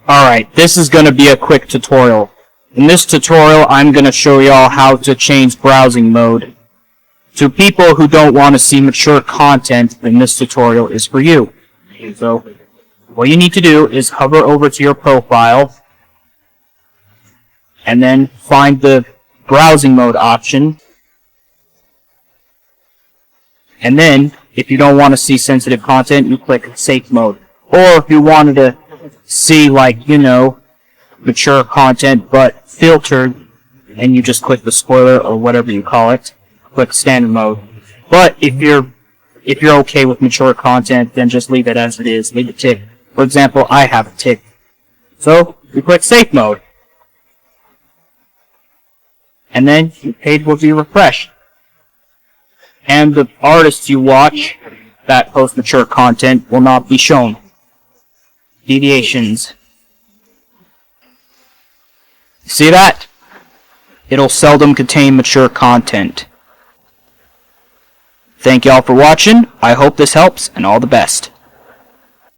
Alright, this is going to be a quick tutorial. In this tutorial, I'm going to show y'all how to change browsing mode. To people who don't want to see mature content, then this tutorial is for you. So, what you need to do is hover over to your profile, and then find the browsing mode option. And then, if you don't want to see sensitive content, you click safe mode. Or if you wanted to see, like, you know, mature content but filtered, and you just click the spoiler or whatever you call it, click standard mode. But if you're okay with mature content, then just leave it as it is. Leave it ticked. For example, I have it ticked. So you click safe mode, and then your page will be refreshed. And the artists you watch that post mature content will not be shown. Deviations. See that? It'll seldom contain mature content. Thank y'all for watching. I hope this helps, and all the best.